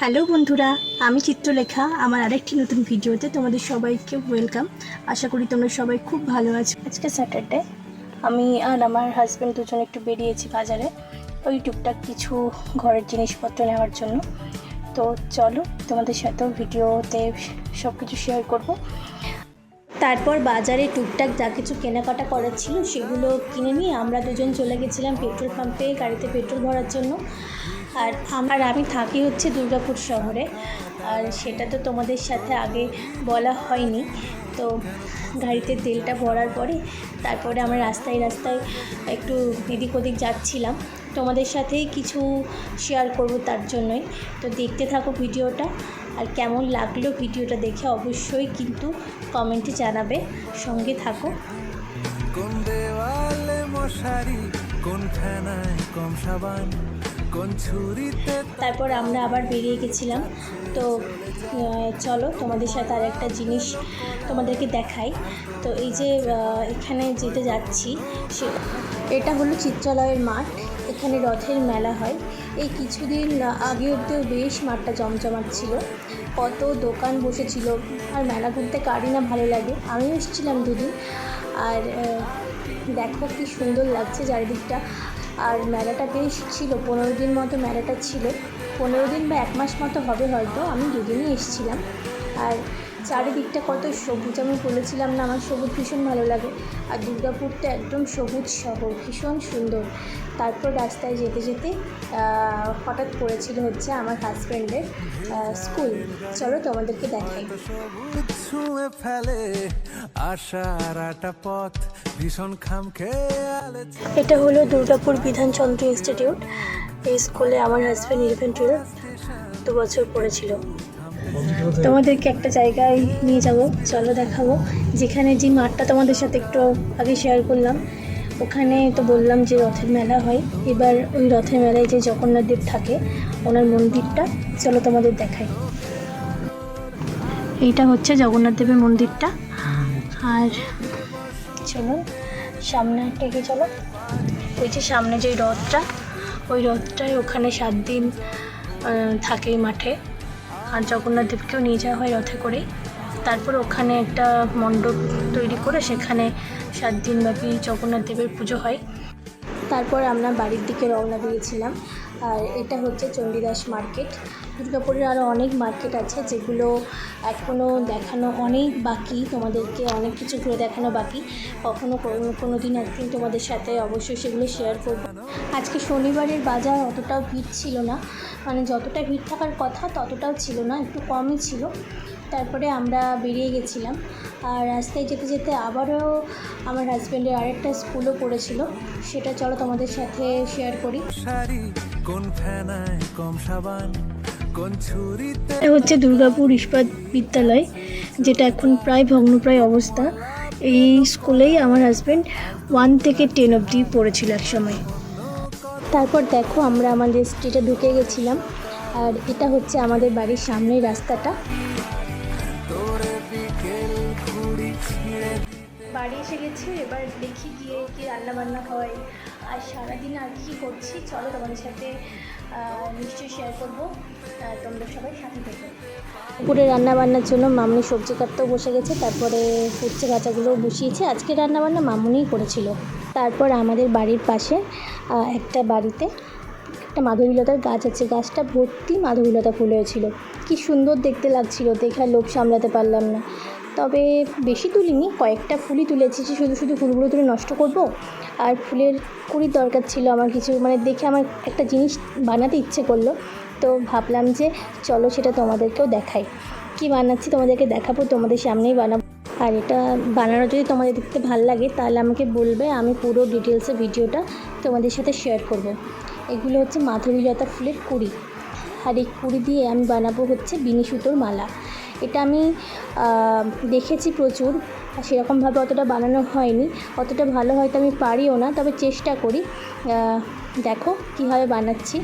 Hello বন্ধুরা, আমি চিত্রলেখা। আমার আরেকটি নতুন ভিডিওতে তোমাদের সবাইকে ওয়েলকাম। আশা করি তোমরা সবাই খুব ভালো আছো। আজকে স্যাটারডে, আমি আর আমার হাজব্যান্ড দুজন একটু বেরিয়েছি বাজারে, ওই টুকটাক কিছু ঘরের জিনিসপত্র নেওয়ার জন্য। তো চলো তোমাদের সাথেও ভিডিওতে সব কিছু শেয়ার করব। তারপর বাজারে টুকটাক যা কিছু কেনাকাটা করার ছিল সেগুলো কিনে নিয়ে আমরা দুজন চলে গেছিলাম পেট্রোল পাম্পে গাড়িতে পেট্রোল ভরার জন্য। আর আমি থাকি হচ্ছে দুর্গাপুর শহরে, আর সেটা তো তোমাদের সাথে আগে বলা হয়নি। তো গাড়িতে তেলটা ভরার পরে তারপরে আমরা রাস্তায় একটু এদিক ওদিক যাচ্ছিলাম, তোমাদের সাথেই কিছু শেয়ার করব তার জন্যই। তো দেখতে থাকো ভিডিওটা, আর কেমন লাগলো ভিডিওটা দেখে অবশ্যই কিন্তু কমেন্টে জানাবে। সঙ্গে থাকো। কোন দেওয়ালে মশারি, কোন ফেনায় কম সাবান, কোন ছুরিতে। তারপর আমরা আবার বেরিয়ে গেছিলাম। তো চলো তোমাদের সাথে আর একটা জিনিস তোমাদেরকে দেখাই। তো এই যে এখানে যেতে যাচ্ছি এটা হলো চিত্রালয়ের মাঠ। এখানে রথের মেলা হয়। এই কিছুদিন আগে অবধিও বেশ মাঠটা জমজমাট ছিল, কত দোকান বসেছিল। আর মেলা ঘুরতে কারই না ভালো লাগে, আমিও এসেছিলাম দুদিন। আর দেখো কি সুন্দর লাগছে চারিদিকটা। আর মেলাটা বেশ ছিল, 15 দিন মতো মেলাটা ছিল। 15 দিন বা 1 মাস মতো হবে হয়তো, আমি দুদিনই এসেছিলাম। আর চারিদিকটা কত সবুজ, আমি বলেছিলাম না আমার সবুজ ভীষণ ভালো লাগে। আর দুর্গাপুরটা একদম সবুজ শহর, ভীষণ সুন্দর। তারপর রাস্তায় যেতে যেতে হঠাৎ পড়েছিল হচ্ছে আমার হাজব্যান্ডের স্কুল। চলো তোমাদেরকে দেখাই। ছুঁয়ে ফেলে আশারাটা পথ, ভীষণ খামখেয়ালে। এটা হলো দুর্গাপুর বিধানচন্দ্র ইনস্টিটিউট। এই স্কুলে আমার হাজব্যান্ড 11-12 2 বছর পড়েছিল। তোমাদেরকে একটা জায়গায় নিয়ে যাব, চলো দেখাবো। যেখানে যে মাঠটা তোমাদের সাথে একটু আগে শেয়ার করলাম, ওখানে তো বললাম যে রথের মেলা হয়। এবার ওই রথের মেলায় যে জগন্নাথ দেব থাকে, ওনার মন্দিরটা চলো তোমাদের দেখাই। এইটা হচ্ছে জগন্নাথ দেবের মন্দিরটা। আর চলো সামনে টেকে চলো। ওই যে সামনে যে রথটা, ওই রথটাই ওখানে 7 দিন থাকে এই মাঠে। আর জগন্নাথ দেবকেও নিয়ে যাওয়া হয় রথে করেই। তারপর ওখানে একটা মণ্ডপ তৈরি করে সেখানে 7 দিন ব্যাপী জগন্নাথ দেবের পুজো হয়। তারপর আমরা বাড়ির দিকে রওনা দিয়েছিলাম। আর এটা হচ্ছে চণ্ডীদাস মার্কেট। দুর্গাপুরের আরও অনেক মার্কেট আছে যেগুলো এখনও দেখানো অনেক বাকি, তোমাদেরকে অনেক কিছু ঘুরে দেখানো বাকি। কোনো দিন একদিন তোমাদের সাথে অবশ্যই সেগুলো শেয়ার করব। আজকে শনিবারের বাজার অতটাও ভিড় ছিল না, মানে যতটা ভিড় থাকার কথা ততটাও ছিল না, একটু কমই ছিল। তারপরে আমরা বেরিয়ে গেছিলাম। আর রাস্তায় যেতে যেতে আবারও আমার হাজব্যান্ডের আরেকটা স্কুলও পড়েছিল, সেটা চলো তোমাদের সাথে শেয়ার করি। কোন ফেনায় কম সাবান, কোন ছুরিতে। এটা হচ্ছে দুর্গাপুর ইস্পাত বিদ্যালয়, যেটা এখন প্রায় ভগ্নপ্রায় অবস্থা। এই স্কুলেই আমার হাজব্যান্ড 1 থেকে 10 অবধি পড়েছিল এক সময়। তারপর দেখো আমরা আমাদের স্ট্রিটে ঢুকে গেছিলাম। আর এটা হচ্ছে আমাদের বাড়ির সামনের রাস্তাটা। বাড়ি এসে গেছি, এবার দেখি গিয়ে কি রান্না বান্না হয় আর সারাদিন আর কী করছি চলো তোমাদের সাথে নিশ্চয়ই শেয়ার করবো। তোমরা সবাই সাথে থেকো। দুপুরে রান্নাবান্নার জন্য মামনি সবজি কাটতেও বসে গেছে, তারপরে উচ্ছে ভাজাগুলোও বসিয়েছে। আজকে রান্নাবান্না মামুনিই করেছিল। তারপর আমাদের বাড়ির পাশে একটা বাড়িতে একটা মাধবীলতার গাছ আছে, গাছটা ভর্তি মাধবীলতা ফুল হয়েছিল। কি সুন্দর দেখতে লাগছিল, দেখে আর লোভ সামলাতে পারলাম না। তবে বেশি তুলিনি, কয়েকটা ফুলই তুলেছি। শুধু ফুলগুলো তুলে নষ্ট করব। আর ফুলের কুড়ির দরকার ছিল আমার কিছু, মানে দেখে আমার একটা জিনিস বানাতে ইচ্ছে করলো। তো ভাবলাম যে চলো সেটা তোমাদেরকেও দেখাই। কি বানাচ্ছি তোমাদেরকে দেখাবো, তোমাদের সামনেই বানাবো। আর এটা বানানো যদি তোমাদের দেখতে ভালো লাগে তাহলে আমাকে বলবে, আমি পুরো ডিটেলসে ভিডিওটা তোমাদের সাথে শেয়ার করব। এগুলো হচ্ছে মাধবীলতা ফুলের কুড়ি। আর এই কুড়ি দিয়ে আমি বানাবো হচ্ছে বিনি সুতোর মালা। এটা আমি দেখেছি প্রচুর, সেরকমভাবে অতটা বানানো হয়নি, অতটা ভালো হয়তো আমি পারিও না, তবে চেষ্টা করি। দেখো কীভাবে বানাচ্ছি।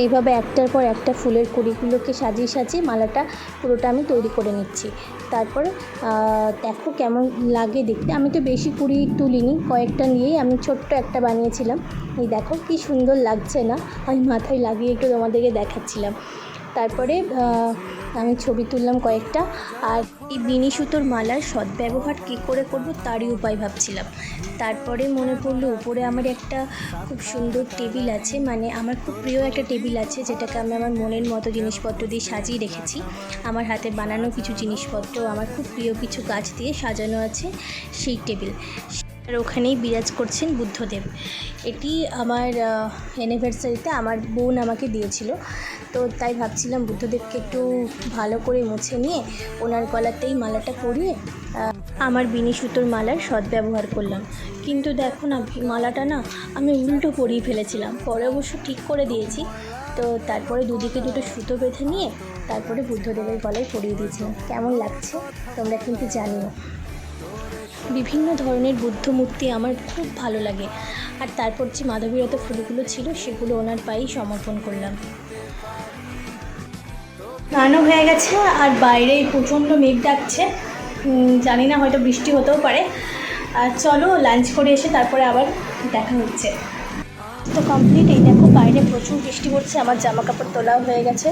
এইভাবে একটার পর একটা ফুলের কুড়িগুলোকে সাজিয়ে মালাটা পুরোটা আমি তৈরি করে নিচ্ছি। তারপর দেখো কেমন লাগে দেখতে। আমি তো বেশি কুড়ি তুলিনি, কয়েকটা নিয়েই আমি ছোট্ট একটা বানিয়েছিলাম। এই দেখো কি সুন্দর লাগছে না, আমি মাথায় লাগিয়ে একটু তোমাদেরকে দেখাচ্ছিলাম। তারপরে আমি ছবি তুললাম কয়েকটা। আর এই বিনি সুতোর মালার সদ্ব্যবহার কী করে করব তারই উপায় ভাবছিলাম। তারপরে মনে পড়লো উপরে আমার একটা খুব সুন্দর টেবিল আছে, মানে আমার খুব প্রিয় একটা টেবিল আছে, যেটাকে আমি আমার মনের মতো জিনিসপত্র দিয়ে সাজিয়ে রেখেছি। আমার হাতে বানানো কিছু জিনিসপত্র, আমার খুব প্রিয় কিছু গাছ দিয়ে সাজানো আছে সেই টেবিল। আর ওখানেই বিরাজ করছেন বুদ্ধদেব। এটি আমার অ্যানিভার্সারিতে আমার বোন আমাকে দিয়েছিল, তো তাই ভাবছিলাম বুদ্ধদেবকে একটু ভালো করে মুছে নিয়ে ওনার গলাতেই মালাটা পরিয়ে আমার বিনি সুতোর মালার সদ্ব্যবহার করলাম। কিন্তু দেখো না, মালাটা না আমি উল্টো পরিয়ে ফেলেছিলাম, পরে অবশ্য ঠিক করে দিয়েছি। তো তারপরে দুদিকে দুটো সুতো বেঁধে নিয়ে তারপরে বুদ্ধদেবের গলায় পরিয়ে দিয়েছিলাম। কেমন লাগছে তোমরা কিন্তু জানিও। বিভিন্ন ধরনের বুদ্ধ মূর্তি আমার খুব ভালো লাগে। আর তারপর যে মাধবীলতা ফুলগুলো ছিল সেগুলো ওনার পায়েই সমর্পণ করলাম। স্নানও হয়ে গেছে আর বাইরে প্রচণ্ড মেঘ ডাকছে, জানি না হয়তো বৃষ্টি হতেও পারে। আর চলো লাঞ্চ করে এসে তারপরে আবার দেখা হচ্ছে। তো কমপ্লিট। এই দেখো বাইরে প্রচুর বৃষ্টি পড়ছে, আমার জামা কাপড় তোলাও হয়ে গেছে,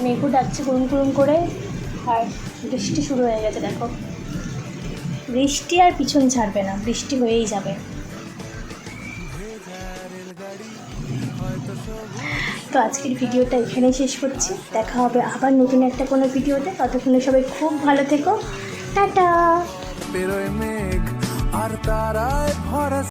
মেঘও ডাকছে কুড়ুম কুড়ুম করে, আর বৃষ্টি শুরু হয়ে গেছে। দেখো বৃষ্টি আর পিছন ছাড়বে না, বৃষ্টি হয়েই যাবে। তো আজকের ভিডিওটা এখানেই শেষ করছি, দেখা হবে আবার নতুন একটা কোনো ভিডিওতে। ততক্ষণে সবাই খুব ভালো থেকো, টাটা। পেরোয় মেঘ আর তারায় ভরা